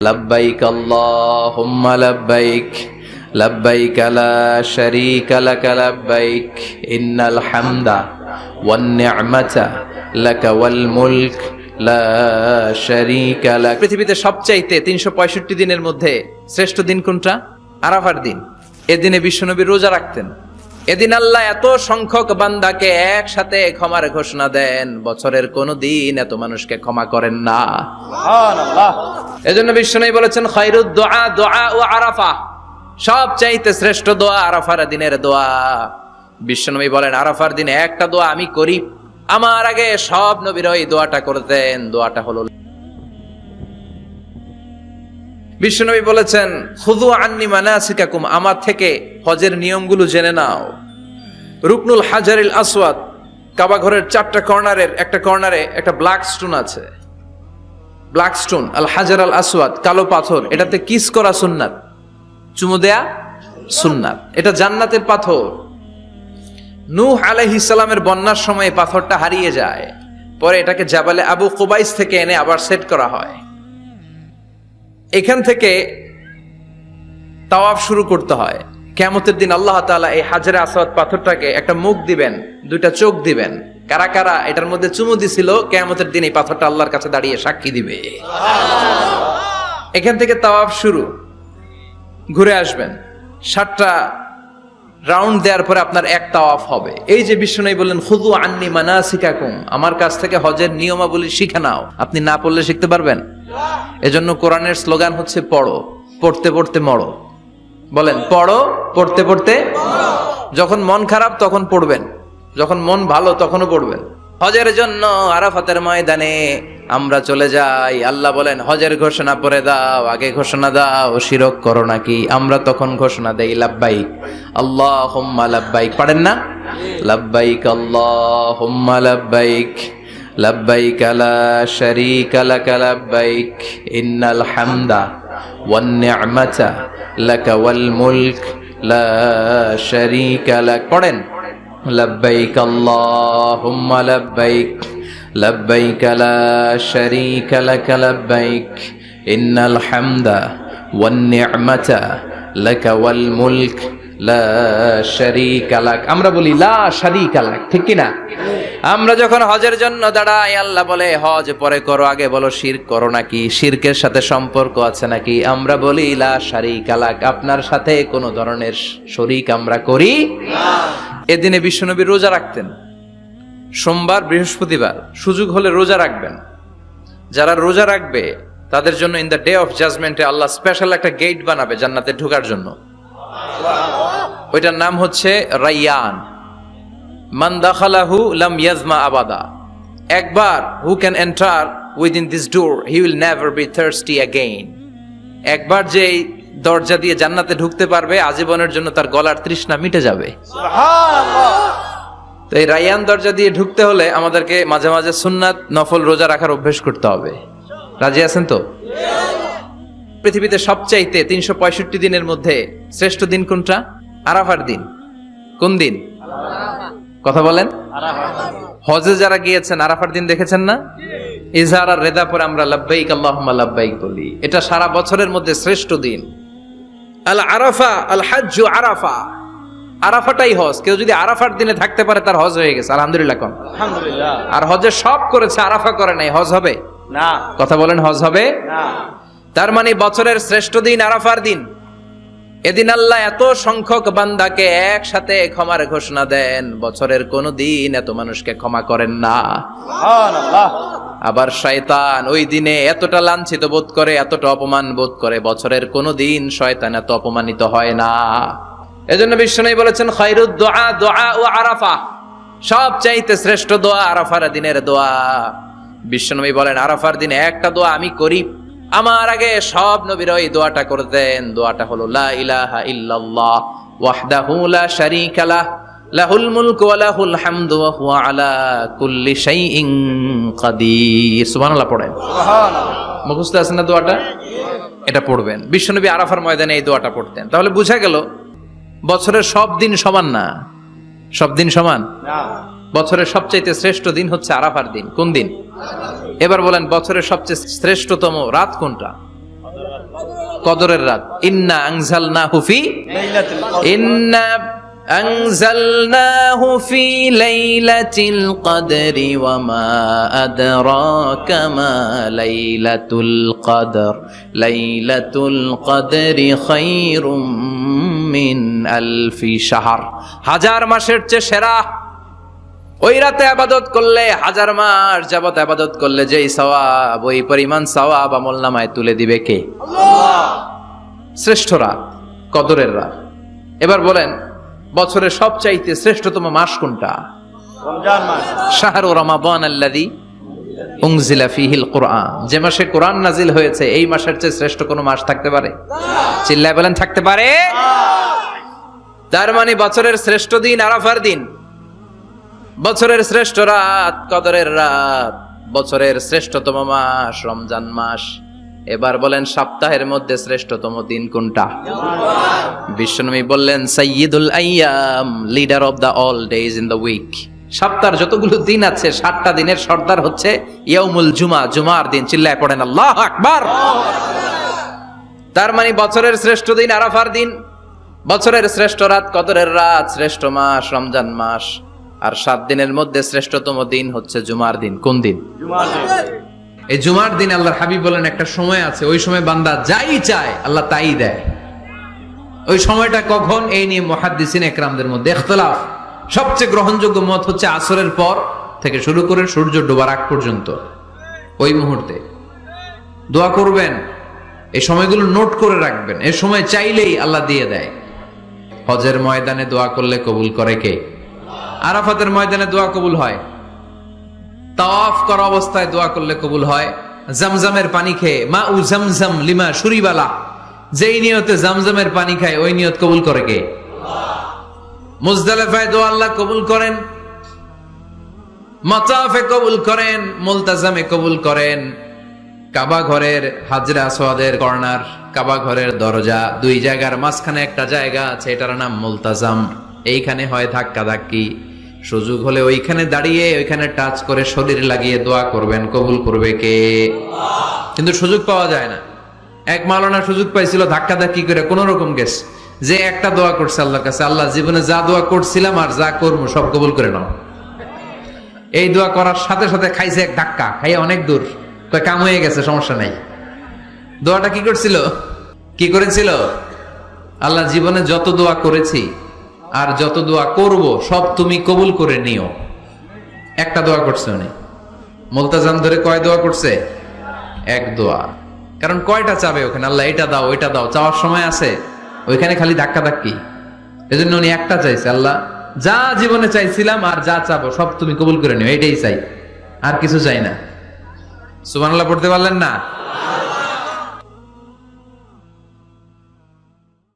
লব্বাইক আল্লাহুম্মা লব্বাইক লব্বাইক লা শারীকা লাক লব্বাইক ইন্নাল হামদা ওয়ান নি'মাতা লাকা ওয়াল মুলক লা শারীকা লাক। পৃথিবীতে সবচাইতে 365 দিনের মধ্যে শ্রেষ্ঠ দিন কোনটা? আরাফার দিন। এদিনে বিশ্বনবী রোজা রাখতেন। এদিন আল্লাহ এত সংখ্যক বান্দাকে একসাথে ক্ষমার ঘোষণা দেন, বছরের কোন দিন এত মানুষকে ক্ষমা করেন না। সুবহানাল্লাহ। এজন্য বিশ্বনবী বলেছেন খায়রুদ দুআ দুআ ও আরাফা, সবচাইতে শ্রেষ্ঠ দোয়া আরাফার দিনের দোয়া। বিশ্বনবী বলেন আরাফার দিনে একটা দোয়া আমি করি, আমার আগে সব নবীরা এই দোয়াটা করতেন। দোয়াটা হলো, বিশ্বনবী বলেছেন খুযু আন্নী মানাসিকাকুম, আমার থেকে হজের নিয়মগুলো জেনে নাও। রুকনুল হাজারিল আসওয়াদ, কাবা ঘরের 4টা কর্নারের একটা কর্নারে একটা ব্ল্যাক স্টোন আছে। ব্ল্যাক স্টোন আল হাজার আল আসওয়াদ, কালো পাথর, এটাতে কিস করা সুন্নাত, চুমু দেয়া সুন্নাত। এটা জান্নাতের পাথর। নূহ আলাইহিস সালামের বন্যার সময় পাথরটা হারিয়ে যায়, পরে এটাকে জাবালে আবু কুবাইস থেকে এনে আবার সেট করা হয়। এখান থেকে তাওয়াফ শুরু করতে হয়। কিয়ামতের দিন আল্লাহ তাআলা এই হাজারে আসওয়াদ পাথরটাকে একটা মুখ দিবেন, 2টা চোখ দিবেন। কারা কারা এটার মধ্যে চুমু দিছিল কিয়ামতের দিন এই পাথরটা আল্লাহর কাছে দাঁড়িয়ে সাক্ষী দিবে। এখান থেকে তাওয়াফ শুরু। ঘুরে আসবেন, 7টা রাউন্ড দেওয়ার পরে আপনার এক তাওয়াফ হবে। এই যে বিশ্বনবী বললেন খুযু আন্নী মানাসিকাকুম, আমার কাছ থেকে হজের নিয়মাবলী শিখে নাও। আপনি না পড়লে শিখতে পারবেন? এজন্য কোরআনের স্লোগান হচ্ছে পড়ো, পড়তে পড়তে মরো। বলেন পড়ো, পড়তে পড়তে। যখন মন খারাপ তখন পড়বেন, যখন মন ভালো তখনও পড়বেন। হজের জন্য আরাফাতের ময়দানে আমরা চলে যাই। আল্লাহ বলেন হজের ঘোষণা পড়ে দাও, আগে ঘোষণা দাও শিরক করো নাকি। আমরা তখন ঘোষণা দেই লাব্বাইক আল্লাহুম্মা লাব্বাইক। পারেন না? লাব্বাইক আল্লাহুম্মা লাব্বাইক লব্বাইক লা শারীকা লাক লব্বাইক ইন্নাল হামদা ওয়ান নি'মাতা লাকা ওয়াল মুলক লা শারীকা লাক। পড়েন লব্বাইক আল্লাহুম্মা লব্বাইক লব্বাইক লা শারীকা লাক লব্বাইক ইন্নাল হামদা ওয়ান নি'মাতা লাকা ওয়াল মুলক লা শারীকা লাক। আমরা বলি লা শারীকা লাক, ঠিক কি না? আমরা যখন হজের জন্য দাঁড়াই, আল্লাহ বলে হজ পরে করো, আগে বলো শিরক করো নাকি, শিরকের সাথে সম্পর্ক আছে নাকি। আমরা বলি লা শারীকা লাক, আপনার সাথে কোনো ধরনের শরীক আমরা করি না। এদিনে বিশ্বনবী রোজা রাখতেন, সোমবার বৃহস্পতিবার। সুযোগ হলে রোজা রাখবেন। যারা রোজা রাখবে তাদের জন্য ইন দ্য ডে অফ জাজমেন্টে আল্লাহ স্পেশাল একটা গেট বানাবে জান্নাতে ঢোকার জন্য। ওইটার নাম হচ্ছে রাইয়ান। মান দাখালাহু লাম ইয়াজমা আবাদা। একবার who can enter within this door he will never be thirsty again. একবার যে দরজা দিয়ে জান্নাতে ঢুকতে পারবে আজীবনের জন্য তার গলার তৃষ্ণা মিটে যাবে। সুবহানাল্লাহ। তো এই রাইয়ান দরজা দিয়ে ঢুকতে হলে আমাদেরকে মাঝে মাঝে সুন্নাত নফল রোজা রাখার অভ্যেস করতে হবে। রাজি আছেন তো? পৃথিবীতে সবচাইতে 365 দিনের মধ্যে শ্রেষ্ঠ দিন কোনটা? আরাফার দিন। কোন দিন? কথা বলেন। হজে যারা গিয়েছেন আরাফার দিন দেখেছেন না? ইজহার আর রেদা পরে আমরা লাব্বাইক আল্লাহুম্মা লাব্বাইক বলি। এটা সারা বছরের মধ্যে শ্রেষ্ঠ দিন। আল আরাফা আল হাজ্জু আরাফা, আরাফাটাই হজ। কেউ যদি আরাফার দিনে থাকতে পারে তার হজ হয়ে গেছে। আলহামদুলিল্লাহ কোন? আলহামদুলিল্লাহ। আর হজে সব করেছে, আরাফা করে নাই, হজ হবে না। কথা বলেন, হজ হবে না। তার মানে বছরের শ্রেষ্ঠ দিন আরাফার দিন। এদিন আল্লাহ এত সংখ্যক বান্দাকে একসাথে ক্ষমার ঘোষণা দেন, বছরের কোন দিন এত মানুষকে ক্ষমা করেন না। সুবহানাল্লাহ। আবার শয়তান ওই দিনে এতটা লাঞ্ছিত বোধ করে, এতটা অপমান বোধ করে, বছরের কোন দিন শয়তান এত অপমানিত হয় না। এজন্য বিশ্বনবী বলেছেন খায়রুদ দুআ দুআ ও আরাফা, সবচাইতে শ্রেষ্ঠ দোয়া আরাফার দিনের দোয়া। বিশ্বনবী বলেন আরাফার দিনে একটা দোয়া আমি করি, আমার আগে সব নবীরা এই দোয়াটা করতেন। দোয়াটা হলো লা ইলাহা ইল্লাল্লাহ ওয়াহদাহু লা শারীকা লাহ লাহুল মুলকু ওয়া লাহুল হামদু ওয়া হুয়া আলা কুল্লি শাইইন কাদির। সুবহানাল্লাহ পড়েন। সুবহানাল্লাহ। মুখস্থ আছে না দোয়াটা? এটা পড়বেন। বিশ্বনবী আরাফার ময়দানে এই দোয়াটা পড়তেন। তাহলে বোঝা গেল বছরের সব দিন সমান না। সব দিন সমান না। বছরের সবচেয়ে শ্রেষ্ঠ দিন হচ্ছে আরাফার দিন। কোন দিন? এবার বলেন বছরের সবচেয়ে শ্রেষ্ঠতম রাত কোনটা? কদরের রাত। ইন্না আনজালনাহু ফি ইন্না আনজালনাহু ফি লাইলাতিল কদরি ওয়া মা আদরাকা মা লাইলাতুল কদর লাইলাতুল কদরি খায়রুম মিন আলফি শাহর। হাজার মাসের চেয়ে সেরা। ওই রাতে ইবাদত করলে হাজার মাস যাবত ইবাদত করলে যেই সওয়াব, ওই পরিমাণ সওয়াব আমলনামায় তুলে দিবে কে? আল্লাহ। শ্রেষ্ঠ রাত কদরের রাত। এবার বলেন বছরের সবচাইতে শ্রেষ্ঠতম মাস কোনটা? রমজান মাস। শাহরু রমাদান আল্লাযী উনজিলা ফীহিল কুরআন। যে মাসে কোরআন নাজিল হয়েছে এই মাসের চেয়ে শ্রেষ্ঠ কোনো মাস থাকতে পারে? চিল্লায় বলেন থাকতে পারে? তার মানে বছরের শ্রেষ্ঠ দিন আরাফার দিন, বছরের শ্রেষ্ঠ রাত কদরের রাত, বছরের শ্রেষ্ঠতম মাস রমজান মাস। এবার বলেন সপ্তাহের মধ্যে শ্রেষ্ঠতম দিন কোনটা? বিশ্বনবী বললেন সাইয়্যিদুল আইয়াম, leader of the all days in the week. সপ্তাহের যতগুলো দিন আছে 7টা দিনের সর্দার হচ্ছে ইয়াউমুল জুমা, জুমার দিন। চিল্লায় পড়েন আল্লাহু আকবার। তার মানে বছরের শ্রেষ্ঠ দিন আরাফার দিন, বছরের শ্রেষ্ঠ রাত কদরের রাত, শ্রেষ্ঠ মাস রমজান মাস। আর 7 দিনের মধ্যে শ্রেষ্ঠতম দিন হচ্ছে জুমার দিন। কোন দিন? জুমার দিন। এই জুমার দিন আল্লাহর হাবিব বলেন একটা সময় আছে, ওই সময় বান্দা যাই চায় আল্লাহ তাই দেয়। ওই সময়টা কখন? এই নিয়ে মুহাদ্দিসিন একরামদের মধ্যে ইখতিলাফ। সবচেয়ে গ্রহণযোগ্য মত হচ্ছে আসরের পর থেকে শুরু করে সূর্য ডোবার আগ পর্যন্ত। ওই মুহূর্তে দোয়া করবেন, এই সময়গুলো নোট করে রাখবেন। এই সময় চাইলেই আল্লাহ দিয়ে দেয়। হজের ময়দানে দোয়া করলে কবুল করে কে? আরাফাতের ময়দানে দোয়া কবুল হয়। তাওয়াফ করা অবস্থায় দোয়া করলে কবুল হয়। জামজামের পানি খেয়ে মা উ জামজাম লিমা শুরিবালা, যেই নিয়তে জামজামের পানি খায় ওই নিয়ত কবুল করে কে? মুজদালিফায় দোয়া আল্লাহ কবুল করেন, মাতাফে কবুল করেন, মুলতাজামে কবুল করেন। কাবা ঘরের হাজরা আসওয়াদের কর্নার, কাবা ঘরের দরজা, দুই জায়গার মাঝখানে একটা জায়গা আছে, এটার নাম মুলতাজাম। এইখানে হয় ধাক্কা ধাক্কি। সুযোগ হলে ওইখানে দাঁড়িয়ে ওইখানে টাচ করে শরীর লাগিয়ে দোয়া করবেন, কবুল করবে কে? কিন্তু সুযোগ পাওয়া যায় না। এক মাওলানা সুযোগ পাইছিল ধাক্কা ধাক্কি করে কোন রকম গেছে, যে একটা দোয়া করছে আল্লাহর কাছে, আল্লাহ জীবনে যা দোয়া করছিলাম আর যা করবো সব কবুল করে নাও। এই দোয়া করার সাথে সাথে খাইছে এক ধাক্কা, খাইয়ে অনেক দূর, কাম হয়ে গেছে, সমস্যা নাই। দোয়াটা কি করছিল? কি করেছিল? আল্লাহ জীবনে যত দোয়া করেছি আর যত দোয়া করব সব তুমি কবুল করে নিও। একটা দোয়া করছে উনি। মুলতাজাম ধরে কয় দোয়া করছে? এক দোয়া। কারণ কয়টা চাবে ওখানে? আল্লাহ এটা দাও ওইটা দাও, চাওয়ার সময় আছে? ওইখানে খালি ধাক্কা ধাক্কি। এজন্য উনি একটা চাইছে, আল্লাহ যা জীবনে চাইছিলাম আর যা চাবো সব তুমি কবুল করে নিও, এটাই চাই, আর কিছু চাই না। সুবহানাল্লাহ পড়তে পারলেন না?